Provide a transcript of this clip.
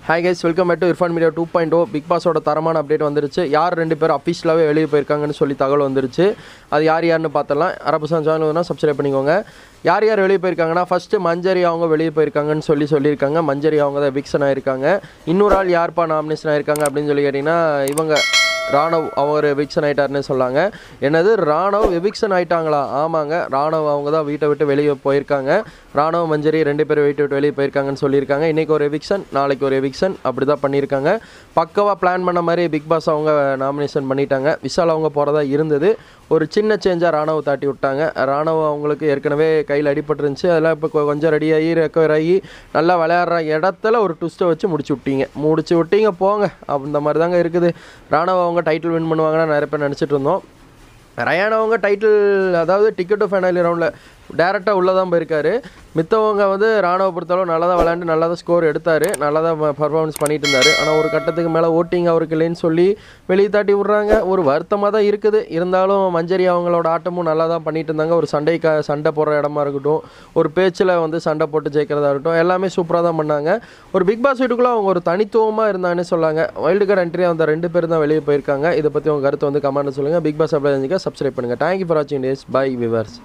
Hi guys, welcome back to Irfan media 2.0. Big பாஸோட தரமான update வந்துருச்சு. யார் 2 பேர் அஃபிஷியலாகவே வெளியே போயிருக்காங்கன்னு சொல்லி தகவல் வந்துருச்சு. அது யாருன்னு பார்த்தலாம். அரபுசான் சேனல் சப்ஸ்கிரைப் பண்ணிக்கோங்க. யார் வெளியே போயிருக்காங்கன்னா, ஃபஸ்ட்டு மஞ்சரி அவங்க வெளியே போயிருக்காங்கன்னு சொல்லியிருக்காங்க. மஞ்சரி அவங்க தான் எவிக்ஷன் ஆகிருக்காங்க. இன்னொரு ஆள் யார்ப்பா நாமினேஷன் ஆகிருக்காங்க அப்படின்னு சொல்லி கேட்டிங்கன்னா, இவங்க ராணவ் அவர் எவிக்ஷன் ஆகிட்டாருன்னு சொல்லாங்க. என்னது, ராணவ் எவிக்ஷன் ஆகிட்டாங்களா? ஆமாங்க, ராணவ் அவங்க தான் வீட்டை விட்டு வெளியே போயிருக்காங்க. ராணவ் மஞ்சரி 2 பேர் வீட்டை விட்டு வெளியே போயிருக்காங்கன்னு சொல்லியிருக்காங்க. இன்றைக்கி ஒரு எவிக்ஷன், நாளைக்கு ஒரு எவிக்ஷன், அப்படி தான் பண்ணியிருக்காங்க. பக்கவாக பிளான் பண்ண மாதிரி பிக் பாஸ் அவங்க நாமினேஷன் பண்ணிட்டாங்க. விஷால் அவங்க போகிறதா இருந்தது. ஒரு சின்ன சேஞ்சாக ராணவ் தாட்டி விட்டாங்க. ராணவ் அவங்களுக்கு ஏற்கனவே கையில் அடிபட்டுருந்துச்சு. அதெல்லாம் இப்போ கொஞ்சம் ரெடியாகி ரெக்கவர் ஆகி நல்லா விளையாடுற இடத்துல ஒரு ட்விஸ்ட்டை வச்சு முடிச்சு விட்டீங்க போங்க. அந்த மாதிரி தாங்க இருக்குது. ராணவ் அவங்க டைட்டில் வின் பண்ணுவாங்கன்னு நிறைய பேர் நினச்சிட்டு இருந்தோம். ரயான் அவங்க டைட்டில், அதாவது டிக்கெட் டு ஃபைனல் ரவுண்டில் டேரெக்டாக உள்ளே தான் போயிருக்காரு. மித்தவங்க ராணுவ பொறுத்தளவு நல்லா தான் விளையாண்டு நல்லா தான் ஸ்கோர் எடுத்தார், நல்லா தான் பர்ஃபார்மன்ஸ் பண்ணிட்டு இருந்தார். ஆனால் ஒரு கட்டத்துக்கு மேலே ஓட்டிங் அவருக்கு இல்லைன்னு சொல்லி வெளியே தாட்டி விட்றாங்க. ஒரு வருத்தமாக தான் இருக்குது. இருந்தாலும் மஞ்சரி அவங்களோட ஆட்டமும் நல்லா தான் பண்ணிட்டு இருந்தாங்க. ஒரு சண்டை போடுற இடமா இருக்கட்டும், ஒரு பேச்சில் சண்டை போட்டு ஜெயிக்கிறதா இருக்கட்டும், எல்லாமே சூப்பராக தான் பண்ணாங்க. ஒரு பிக் பாஸ் வீட்டுக்குள்ளே அவங்க ஒரு தனித்துவமாக இருந்தாங்கன்னு சொல்லாங்க. வைல்டு கார்டு என்ட்ரி அந்த 2 பேர் தான் வெளியே போயிருக்காங்க. இதை பற்றி உங்கள் கருத்தை கமெண்ட்டில் சொல்லுங்கள். பிக் பாஸ் அப்படியே சப்ஸ்கிரைப் பண்ணுங்கள். தேங்க்யூ ஃபார் வாட்சிங் டேஸ். Bye viewers.